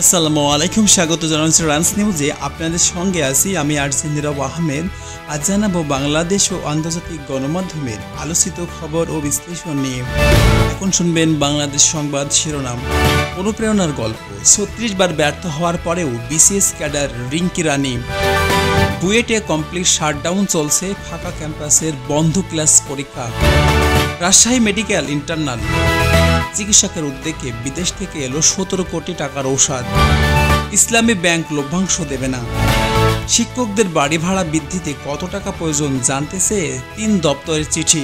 আসসালামু আলাইকুম, স্বাগত জানাচ্ছি রান্স নিউজে। আপনাদের সঙ্গে আছি আমি আরজে নীরব আহমেদ। আজ জানাবো বাংলাদেশ ও আন্তর্জাতিক গণমাধ্যমের আলোচিত খবর ও বিশ্লেষণ নিয়ে। এখন শুনবেন বাংলাদেশ সংবাদ শিরোনাম। অনুপ্রেরণার গল্প। ৩৬ বার ব্যর্থ হওয়ার পরেও বিসিএস ক্যাডার রিঙ্কি রানী। বুয়েটে কমপ্লিট শাটডাউন চলছে, ফাঁকা ক্যাম্পাসের বন্ধ ক্লাস পরীক্ষা। রাজশাহী মেডিকেল ইন্টারনাল চিকিৎসকের উদ্যোগে বিদেশ থেকে এলো ১৭ কোটি টাকার ঔষধ। ইসলামী ব্যাংক লভ্যাংশ দেবে না। শিক্ষকদের বাড়ি ভাড়া বৃদ্ধিতে কত টাকা প্রয়োজন জানতে চেয়ে ৩ দপ্তরের চিঠি।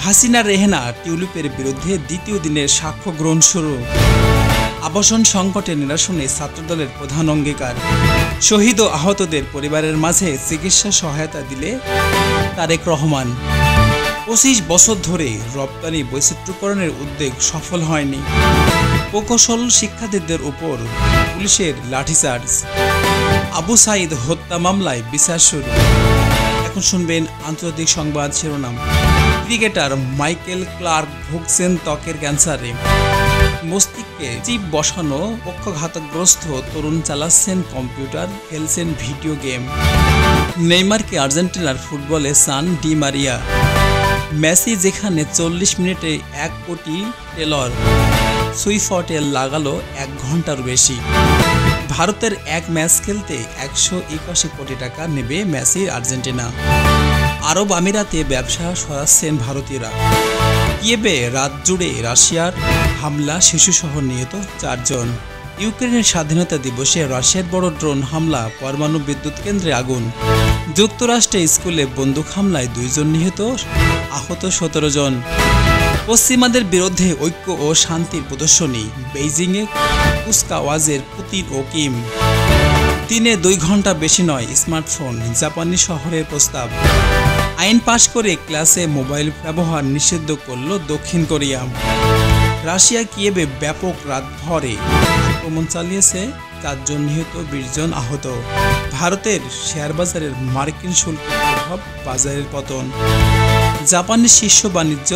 হাসিনা রেহেনা টিউলিপের বিরুদ্ধে দ্বিতীয় দিনের সাক্ষ্য গ্রহণ শুরু। আবাসন সংকটের নিরসনে ছাত্রদলের প্রধান অঙ্গীকার। শহীদ ও আহতদের পরিবারের মাঝে চিকিৎসা সহায়তা দিলে তারেক রহমান। ২৫ বছর ধরে রপ্তানি বৈচিত্র্যকরণের উদ্যোগ সফল হয়নি। প্রকৌশল শিক্ষার্থীদের উপর পুলিশের লাঠিচার্জ। আবু সাইদ হত্যা মামলায় বিচার শুরু। এখন শুনবেন আন্তর্জাতিক সংবাদ শিরোনাম। ক্রিকেটার মাইকেল ক্লার্ক ভুগছেন ত্বকের ক্যান্সারে। মস্তিষ্কে চিপ বসানো পক্ষঘাতগ্রস্ত তরুণ চালাচ্ছেন কম্পিউটার, খেলছেন ভিডিও গেম। নেইমারকে আর্জেন্টিনার ফুটবলে চান ডি মারিয়া। মেসি যেখানে ৪০ মিনিটে ১ কোটি, টেলর সুইফটে লাগালো ১ ঘন্টার বেশি। ভারতের এক ম্যাচ খেলতে ১৮১ কোটি টাকা নেবে মেসির আর্জেন্টিনা। আরব আমিরাতে ব্যবসা সরাচ্ছেন ভারতীয়রা। কিয়েভে রাত জুড়ে রাশিয়ার হামলা, শিশুসহ নিহত ৪ জন। ইউক্রেনের স্বাধীনতা দিবসে রাশিয়ার বড় ড্রোন হামলা, পরমাণু বিদ্যুৎ কেন্দ্রে আগুন। যুক্তরাষ্ট্রে স্কুলে বন্দুক হামলায় ২ জন নিহত, আহত ১৭ জন। পশ্চিমাদের বিরুদ্ধে ঐক্য ও শান্তির প্রদর্শনী। বেইজিংয়ে কুচকাওয়াজের পুতিন ও কিম। দিনে ২ ঘন্টা বেশি নয় স্মার্টফোন, জাপানি শহরের প্রস্তাব। আইন পাশ করে ক্লাসে মোবাইল ব্যবহার নিষিদ্ধ করল দক্ষিণ কোরিয়া। রাশিয়া কিয়েভে ব্যাপক রাতভরে আক্রমণ চালিয়েছে, ৪ জন নিহত, ২০ জন আহত। ভারতের শেয়ার বাজারের মার্কিন শুল্কের প্রভাব, বাজারের পতন। জাপানের শীর্ষ বাণিজ্য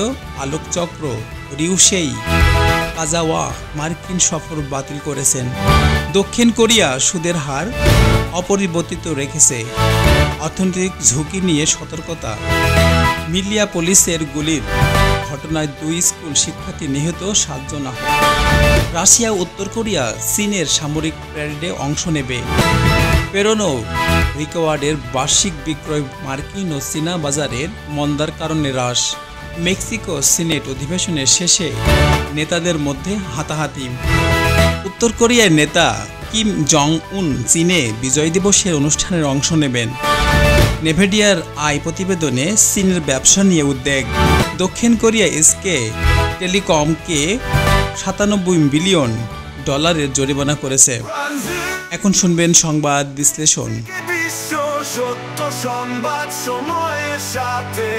আলোকচক্র রিউশেই কাজাওয়া মার্কিন সফর বাতিল করেছেন। দক্ষিণ কোরিয়া সুদের হার অপরিবর্তিত রেখেছে, অর্থনৈতিক ঝুঁকি নিয়ে সতর্কতা। মিলিয়াপোলিসের গুলির ঘটনায় ২ স্কুল শিক্ষার্থী নিহত, ৭ জন আহত। রাশিয়া উত্তর কোরিয়া চীনের সামরিক প্যারেডে অংশ নেবে। পেরোনো রিকোয়ার্ডের বার্ষিক বিক্রয় মার্কিন ও চীনা বাজারের মন্দার কারণে হ্রাস। মেক্সিকো সিনেট অধিবেশনের শেষে নেতাদের মধ্যে হাতাহাতি। উত্তর কোরিয়ার নেতা কিম জং উন চীনে বিজয় দিবসের অনুষ্ঠানের অংশ নেবেন। নেভেডিয়ার আয় প্রতিবেদনে চীনের ব্যবসা নিয়ে উদ্বেগ। দক্ষিণ কোরিয়া এসকে টেলিকমকে $৯৭ বিলিয়ন জরিমানা করেছে। এখন শুনবেন সংবাদ বিশ্লেষণ। সত্য সংবাদ সময়ের সাথে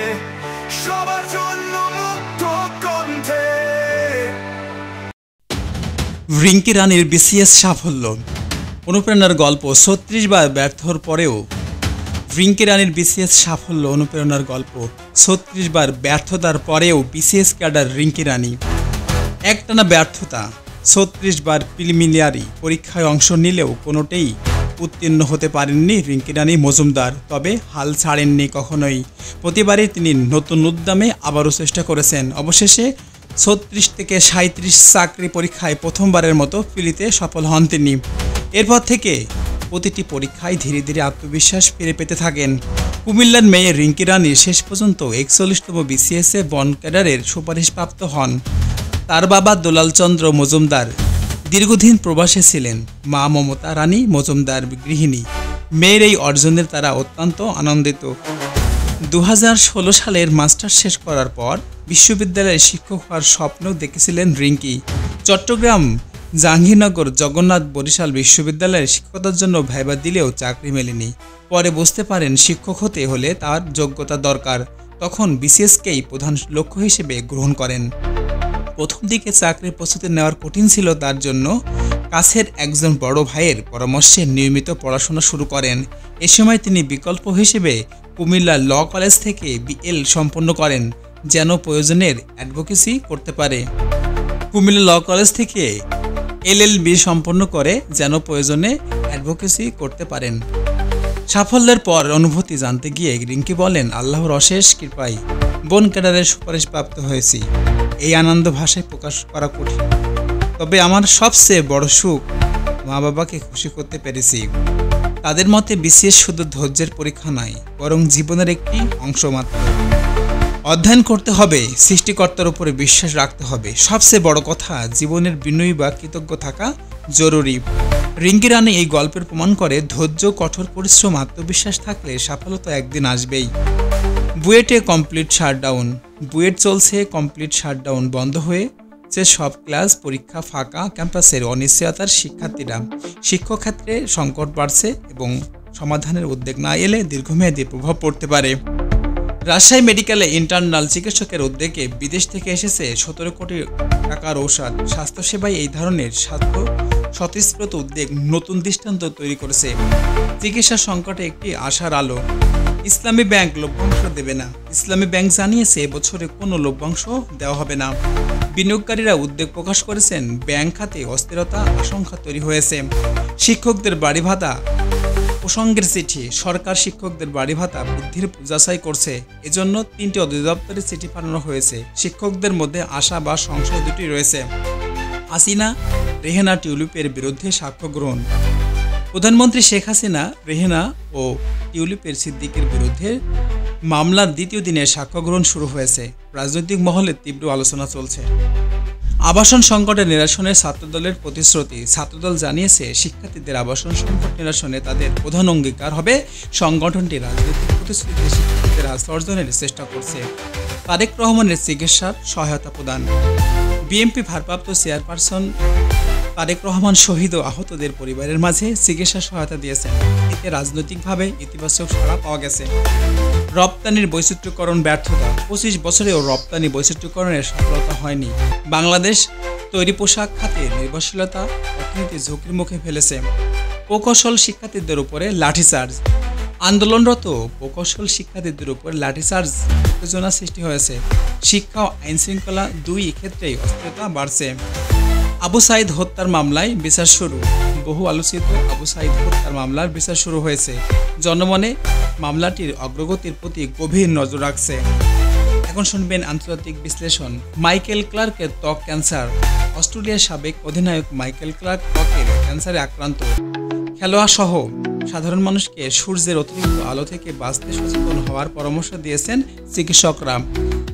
সবার জন্য মুক্ত কণ্ঠে। রিঙ্কি রানীর বিসিএস সাফল্য। অনুপ্রেরণার গল্প। ৩৬ বার ব্যর্থর পরেও রিঙ্কি রানীর বিসিএস সাফল্য। অনুপ্রেরণার গল্প। ৩৬ বার ব্যর্থতার পরেও বিসিএস ক্যাডার রিঙ্কি রানী। একটানা ব্যর্থতা। ৩৬ বার প্রিলিমিনারি পরীক্ষায় অংশ নিলেও কোনোটাই উত্তীর্ণ হতে পারেননি রিঙ্কি রানী মজুমদার। তবে হাল ছাড়েননি কখনোই। প্রতিবারই তিনি নতুন উদ্যমে আবারও চেষ্টা করেছেন। অবশেষে ৩৬ থেকে ৩৭ চাকরি পরীক্ষায় প্রথমবারের মতো ফিলিতে সফল হন তিনি। এরপর থেকে প্রতিটি পরীক্ষায় ধীরে ধীরে আত্মবিশ্বাস ফিরে পেতে থাকেন। কুমিল্লার মেয়ে রিঙ্কি রানী শেষ পর্যন্ত ৪১তম বিসিএসে বন ক্যাডারের সুপারিশপ্রাপ্ত হন। তার বাবা দুলাল চন্দ্র মজুমদার দীর্ঘদিন প্রবাসে ছিলেন। মা মমতা রানী মজুমদার গৃহিণী। মেয়ের এই অর্জনের তারা অত্যন্ত আনন্দিত। ২০১৬ সালের মাস্টার্স শেষ করার পর বিশ্ববিদ্যালয়ের শিক্ষক হওয়ার স্বপ্ন দেখেছিলেন রিঙ্কি। চট্টগ্রাম, জাহাঙ্গীরনগর, জগন্নাথ, বরিশাল বিশ্ববিদ্যালয়ের শিক্ষকতার জন্য ভাইবা দিলেও চাকরি মেলেনি। পরে বুঝতে পারেন শিক্ষক হতে হলে তার যোগ্যতা দরকার। তখন বিসিএসকেই প্রধান লক্ষ্য হিসেবে গ্রহণ করেন। প্রথম দিকে চাকরির প্রস্তুতি নেওয়ার কঠিন ছিল তার জন্য। কাছের একজন বড় ভাইয়ের পরামর্শে নিয়মিত পড়াশোনা শুরু করেন। এ সময় তিনি বিকল্প হিসেবে কুমিল্লা ল কলেজ থেকে বিএল সম্পন্ন করেন, যেন প্রয়োজনের অ্যাডভোকেসি করতে পারে। কুমিল্লা ল কলেজ থেকে LLB সম্পন্ন করে যেন প্রয়োজনে অ্যাডভোকেসি করতে পারেন। সাফল্যের পর অনুভূতি জানতে গিয়ে রিঙ্কি বলেন, আল্লাহর অশেষ কৃপায় বোন ক্যাডারের সুপারিশ প্রাপ্ত হয়েছি। এই আনন্দ ভাষায় প্রকাশ করা কঠিন, তবে আমার সবচেয়ে বড় সুখ মা বাবাকে খুশি করতে পেরেছি। তাদের মতে বিসিএস শুধু ধৈর্যের পরীক্ষা নয়, বরং জীবনের একটি অংশ মাত্র। অধ্যয়ন করতে হবে, সৃষ্টিকর্তার উপরে বিশ্বাস রাখতে হবে, সবচেয়ে বড় কথা জীবনের বিনয়ী বা কৃতজ্ঞ থাকা জরুরি। রিঙ্কি রানী এই গল্পের প্রমাণ করে ধৈর্য, কঠোর পরিশ্রম, আত্মবিশ্বাস থাকলে সফলতা একদিন আসবেই। বুয়েটে কমপ্লিট শাটডাউন। বুয়েট চলছে কমপ্লিট শাটডাউন। বন্ধ হয়েছে সব ক্লাস, পরীক্ষা ফাঁকা, ক্যাম্পাসের অনিশ্চয়তার শিক্ষার্থীরা। শিক্ষাক্ষেত্রে সংকট বাড়ছে এবং সমাধানের উদ্যোগ না এলে দীর্ঘমেয়াদী প্রভাব পড়তে পারে। রাজশাহী মেডিকেলে ইন্টার্নাল চিকিৎসকের উদ্যোগে বিদেশ থেকে এসেছে 17 কোটি টাকার ঔষধ। স্বাস্থ্যসেবায় এই ধরনের স্বতঃস্ফূর্ত উদ্যোগ নতুন দৃষ্টান্ত তৈরি করেছে। চিকিৎসা সংকটে একটি আশার আলো। ইসলামী ব্যাংক লভ্যাংশ দেবে না। ইসলামী ব্যাংক জানিয়েছে এবছরে কোনো লভ্যাংশ দেওয়া হবে না। বিনিয়োগকারীরা উদ্বেগ প্রকাশ করেছেন, ব্যাংক খাতে অস্থিরতা আশঙ্কা তৈরি হয়েছে। শিক্ষকদের বাড়ি ভাতা প্রসঙ্গের চিঠি। সরকার শিক্ষকদের বাড়ি ভাতা বৃদ্ধির যাচাই করছে। এজন্য 3টি অধিদপ্তরে চিঠি পাঠানো হয়েছে। শিক্ষকদের মধ্যে আশা বা সংশয় দুটি রয়েছে। হাসিনা রেহেনা টিউলিপের বিরুদ্ধে সাক্ষ্য গ্রহণ। প্রধানমন্ত্রী শেখ হাসিনা, রেহেনা ও টিউলিপের সিদ্দিকের বিরুদ্ধে মামলার দ্বিতীয় দিনের সাক্ষ্য গ্রহণ শুরু হয়েছে। রাজনৈতিক মহলে তীব্র আলোচনা চলছে। আবাসন সংকটের নিরসনে ছাত্রদলের প্রতিশ্রুতি। ছাত্রদল জানিয়েছে, শিক্ষার্থীদের আবাসন সংকট নিরসনে তাদের প্রধান অঙ্গীকার হবে। সংগঠনটি রাজনৈতিক প্রতিশ্রুতিতে শিক্ষার্থীদের আস্থা অর্জনের চেষ্টা করছে। তারেক রহমানের চিকিৎসার সহায়তা প্রদান। বিএনপি ভারপ্রাপ্ত চেয়ারপারসন তারেক রহমান শহীদ ও আহতদের পরিবারের মাঝে চিকিৎসা সহায়তা দিয়েছেন। এতে রাজনৈতিকভাবে ইতিবাচক সাড়া পাওয়া গেছে। রপ্তানির বৈচিত্র্যকরণ ব্যর্থতা। 25 বছরেও রপ্তানি বৈচিত্র্যকরণের সফলতা হয়নি। বাংলাদেশ তৈরি পোশাক খাতে নির্ভরশীলতা অর্থনীতি ঝুঁকির মুখে ফেলেছে। প্রকৌশল শিক্ষার্থীদের উপরে লাঠিচার্জ। আন্দোলনরত প্রকৌশল শিক্ষার্থীদের উপর লাঠিচার্জ উত্তেজনা সৃষ্টি হয়েছে। শিক্ষা ও আইনশৃঙ্খলা দুই ক্ষেত্রেই অস্থিরতা বাড়ছে। আবু সাইদ হত্যার মামলায় বিচার শুরু। বহু আলোচিত আবু সাইদ হত্যার মামলার বিচার শুরু হয়েছে। জনমনে মামলাটির অগ্রগতির প্রতি গভীর নজর রাখছে। এখন শুনবেন আন্তর্জাতিক বিশ্লেষণ। মাইকেল ক্লার্কের ত্বক ক্যান্সার। অস্ট্রেলিয়ার সাবেক অধিনায়ক মাইকেল ক্লার্ক ত্বকের ক্যান্সারে আক্রান্ত। খেলোয়াড় সহ সাধারণ মানুষকে সূর্যের অতিরিক্ত আলো থেকে বাঁচতে সচেতন হওয়ার পরামর্শ দিয়েছেন চিকিৎসকরা।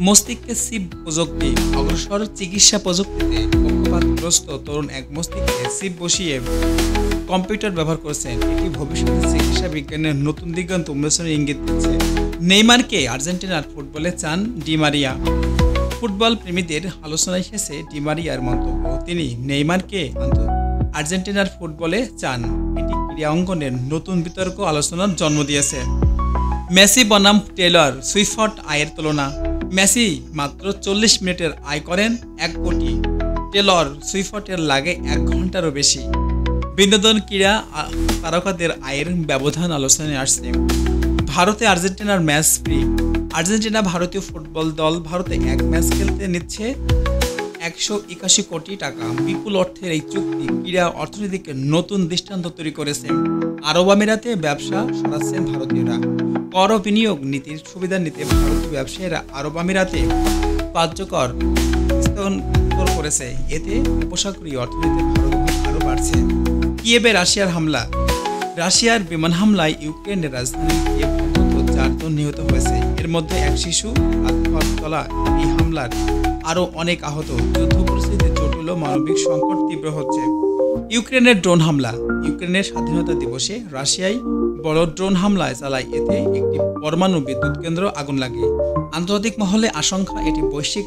মস্তিষ্কে চিপ প্রযুক্তি। অগ্রসর চিকিৎসা প্রযুক্তিতে পক্ষপাতগ্রস্ত তরুণ এক মস্তিষ্কে চিপ বসিয়ে কম্পিউটার ব্যবহার করছেন। এটি ভবিষ্যতে চিকিৎসা বিজ্ঞানের নতুন দিগন্ত উন্মোচনের ইঙ্গিত দিচ্ছে। নেইমারকে আর্জেন্টিনার ফুটবলে চান ডি মারিয়া। ফুটবল প্রেমীদের আলোচনায় এসেছে ডি মারিয়ার মন্তব্য। তিনি নেইমারকে আর্জেন্টিনার ফুটবলে চান। এটি ক্রীড়া অঙ্গনের নতুন বিতর্ক আলোচনার জন্ম দিয়েছে। মেসি বনাম টেলর সুইফট আয়ের তুলনা। মেসি মাত্র 40 মিনিটের আয় করেন 1 কোটি। টেলর সুইফটের লাগে 1 ঘন্টারও বেশি। বিনোদন ক্রীড়া তারকাদের আয়ের ব্যবধান আলোচনায় আসছে। ভারতে আর্জেন্টিনার ম্যাচ ফ্রি। আর্জেন্টিনা ভারতীয় ফুটবল দল ভারতে এক ম্যাচ খেলতে নিচ্ছে 181 কোটি টাকা। বিপুল অর্থের এই চুক্তি ক্রীড়া অর্থনীতিকে নতুন দৃষ্টান্ত তৈরি করেছে। আরব আমিরাতে ব্যবসা সরাচ্ছেন ভারতীয়রা। কর ও বিনিয়োগ নীতির সুবিধা নিতে ভারতীয় ব্যবসায়ীরা আরব আমিরাতে কার্যকর স্থানান্তর করেছে। এতে উপসাগরীয় অর্থনীতিতে ভারত আরও বাড়ছে। কিয়েভে রাশিয়ার হামলা। রাশিয়ার বিমান হামলায় ইউক্রেনের রাজধানী কিয়েভ 4 জন নিহত হয়েছে। এর মধ্যে এক শিশু। তলা এই হামলার আরও অনেক আহত। যুদ্ধ পরিস্থিতিতে জটিল মানবিক সংকট তীব্র হচ্ছে। ইউক্রেনের ড্রোন হামলা। ইউক্রেনের স্বাধীনতা দিবসে রাশিয়ায় বড় ড্রোন হামলায় চালায়। এতে একটি পরমাণু বিদ্যুৎ কেন্দ্র আগুন লাগে। আন্তর্জাতিক মহলে আশঙ্কা এটি বৈশ্বিক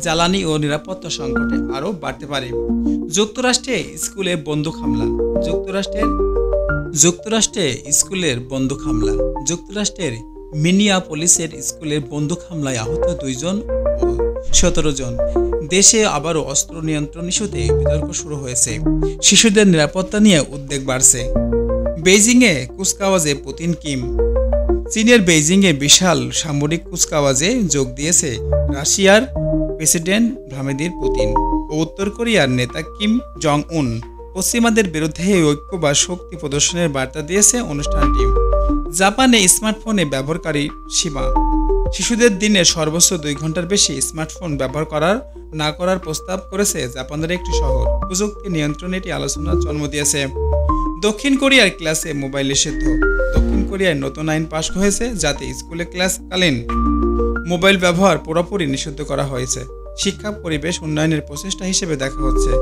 জ্বালানি ও নিরাপত্তা সংকটে আরও বাড়তে পারে। যুক্তরাষ্ট্রে স্কুলে বন্দুক হামলা। যুক্তরাষ্ট্রে স্কুলের বন্দুক হামলা। যুক্তরাষ্ট্রের মিনিয়াপলিসের স্কুলের বন্দুক হামলায় আহত 2 জন ও 17 জন। দেশে আবারও অস্ত্র নিয়ন্ত্রণ ইস্যুতে বিতর্ক শুরু হয়েছে। শিশুদের নিরাপত্তা নিয়ে উদ্বেগ বাড়ছে। বেইজিংয়ে কুচকাওয়াজে পুতিন কিম। চীনের বেইজিংয়ে বিশাল সামরিক কুচকাওয়াজে যোগ দিয়েছে রাশিয়ার প্রেসিডেন্ট ভ্লাদিমির পুতিন। ও উত্তর কোরিয়ার নেতা কিম জং উন পশ্চিমাদের বিরুদ্ধে ঐক্য বা শক্তি প্রদর্শনের বার্তা দিয়েছে অনুষ্ঠানটি। জাপানে স্মার্টফোনে ব্যবহারকারী সীমা, শিশুদের দিনে সর্বোচ্চ 2 ঘন্টার বেশি স্মার্টফোন ব্যবহার না করার প্রস্তাব করেছে জাপানের একটি শহর। প্রযুক্তি নিয়ন্ত্রণ এটি আলোচনার জন্ম দিয়েছে। দক্ষিণ কোরিয়ার ক্লাসে মোবাইল নিষিদ্ধ। দক্ষিণ কোরিয়ায় নতুন আইন পাশ হয়েছে যাতে স্কুলে ক্লাসকালীন মোবাইল ব্যবহার পুরোপুরি নিষিদ্ধ করা হয়েছে। শিক্ষা পরিবেশ উন্নয়নের প্রচেষ্টা হিসেবে দেখা হচ্ছে।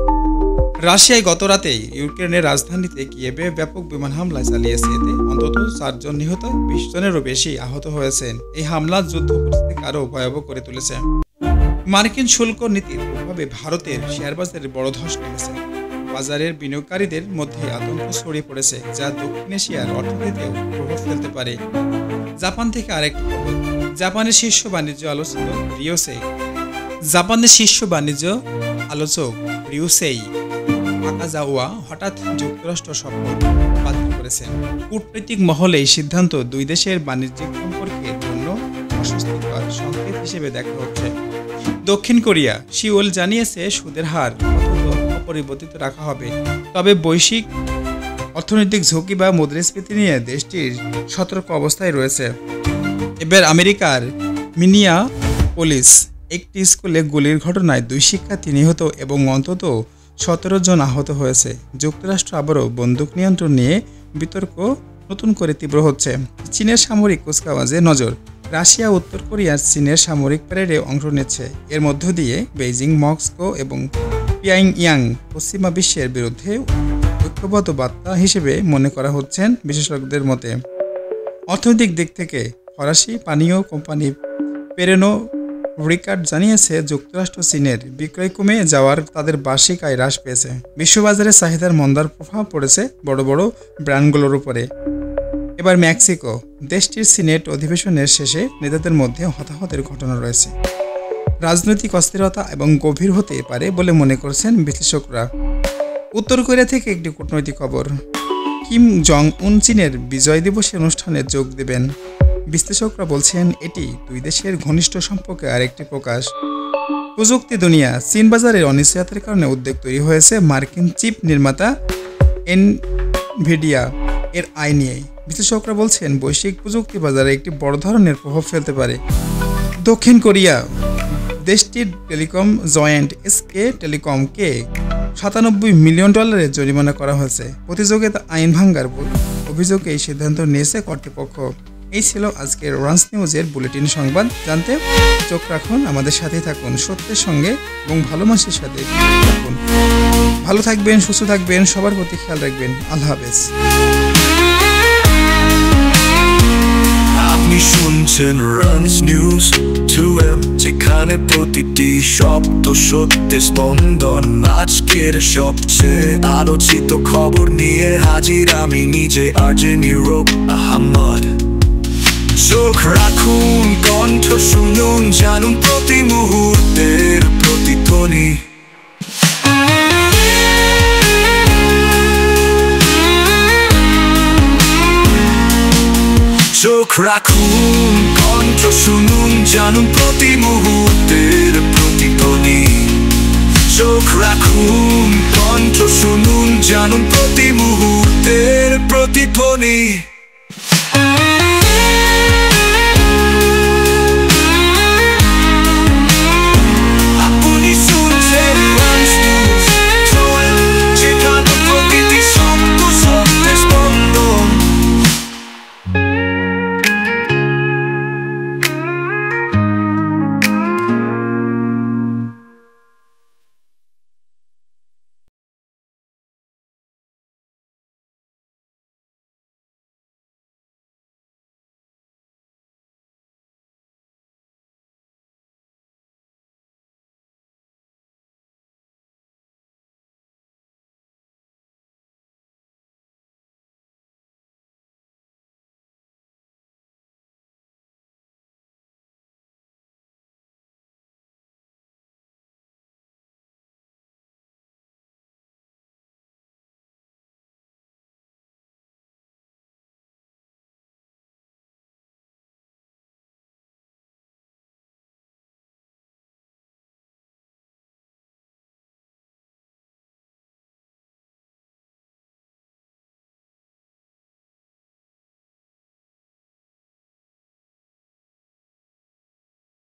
রাশিয়ায় গত রাতেই ইউক্রেনের রাজধানীতে কিয়েভে ব্যাপক বিমান হামলা চালিয়েছে। এতে অন্তত 4 জন নিহত, 20 জনেরও বেশি আহত হয়েছেন। এই হামলা যুদ্ধ পরিস্থিতিকে আরও ভয়াবহ করে তুলেছে। মার্কিন শুল্ক নীতির প্রভাবে ভারতের শেয়ার বাজারে বড় ধস নেমেছে। বাজারের বিনিয়োগকারীদের মধ্যে আতঙ্ক ছড়িয়ে পড়েছে, যা দক্ষিণ এশিয়ার অর্থনীতিতেও প্রভাব ফেলতে পারে। জাপান থেকে আরেকটি খবর। জাপানের শীর্ষ বাণিজ্য আলোচক রিউসেই তাকাজাওয়া হঠাৎ যুক্তরাষ্ট্র সফর বাতিল করেছেন। কূটনৈতিক মহলে এই সিদ্ধান্ত 2 দেশের বাণিজ্যিক সম্পর্কের জন্য অস্বস্তিকর সংকেত হিসেবে দেখা হচ্ছে। দক্ষিণ কোরিয়া সিওল জানিয়েছে সুদের হার অপরিবর্তিত রাখা হবে, তবে বৈশ্বিক অর্থনৈতিক ঝুঁকি বা মুদ্রাস্ফীতি নিয়ে দেশটির সতর্ক অবস্থায় রয়েছে। এবার আমেরিকার মিনিয়াপোলিস একটি স্কুলে গুলির ঘটনায় 2 শিক্ষার্থী নিহত এবং অন্তত 17 জন আহত হয়েছে। যুক্তরাষ্ট্র আবারও বন্দুক নিয়ন্ত্রণ নিয়ে বিতর্ক নতুন করে তীব্র হচ্ছে। চীনের সামরিক কুচকাওয়াজে নজর। রাশিয়া উত্তর কোরিয়ার চীনের সামরিক প্যারেডে অংশ নিচ্ছে। এর মধ্য দিয়ে বেইজিং, মস্কো এবং পিয়ংইয়াং পশ্চিমা বিশ্বের বিরুদ্ধে ঐক্যবদ্ধ বার্তা হিসেবে মনে করা হচ্ছেন বিশেষজ্ঞদের মতে। অর্থনৈতিক দিক থেকে ফরাসি পানীয় কোম্পানি পেরেনো রিকার্ড জানিয়েছে যুক্তরাষ্ট্র চীনের বিক্রয় কমে যাওয়ার তাদের বার্ষিক আয় হ্রাস পেয়েছে। বিশ্ববাজারে চাহিদার মন্দার প্রভাব পড়েছে বড় বড় ব্র্যান্ডগুলোর উপরে। এবার মেক্সিকো। দেশটির সিনেট অধিবেশনের শেষে নেতাদের মধ্যে হতাহতের ঘটনা রয়েছে। রাজনৈতিক অস্থিরতা এবং গভীর হতে পারে বলে মনে করছেন বিশ্লেষকরা। উত্তর কোরিয়া থেকে একটি কূটনৈতিক খবর। কিম জং উন চীনের বিজয় দিবসের অনুষ্ঠানে যোগ দেবেন। বিশ্লেষকরা বলছেন এটি 2 দেশের ঘনিষ্ঠ সম্পর্কে আরেকটি প্রকাশ। প্রযুক্তি দুনিয়া। চীন বাজারের অনিশ্চয়তার কারণে উদ্বেগ তৈরি হয়েছে মার্কিন চিপ নির্মাতা এনভিডিয়া এর আয় নিয়ে। বিশ্লেষকরা বলছেন বৈশ্বিক প্রযুক্তি বাজারে একটি বড় ধরনের প্রভাব ফেলতে পারে। দক্ষিণ কোরিয়া। দেশটির টেলিকম জয়েন্ট এসকে টেলিকমকে $97 মিলিয়ন জরিমানা করা হয়েছে। প্রতিযোগিতা আইন ভাঙার অভিযোগে এই সিদ্ধান্ত নিয়েছে কর্তৃপক্ষ। এই ছিল আজকের রান্স নিউজের বুলেটিন সংবাদ। জানতে চোখ রাখুন, আমাদের সাথেই থাকুন, সত্যের সঙ্গে এবং ভালো মানুষের সাথে থাকুন। ভালো থাকবেন, সুস্থ থাকবেন, সবার প্রতি খেয়াল রাখবেন। আল্লাহ হাফেজ। আপনি শুনছেন রান্স নিউজ 2M, যেখানে প্রতিটি শব্দ সত্যের স্পন্দন। আজকের সবচেয়ে আলোচিত খবর নিয়ে হাজির আমি নিজে আরজে নীরব আহমদ। চোখ রাখুন, কণ্ঠ শুনুন, জানুন প্রতি মুহূর্তের প্রতিধ্বনি। চোখ রাখুন, কণ্ঠ শুনুন, জানুন প্রতি মুহূর্তের প্রতিধ্বনি। চোখ রাখুন, কণ্ঠ শুনুন, জানুন প্রতি মুহূর্তের প্রতিধ্বনি।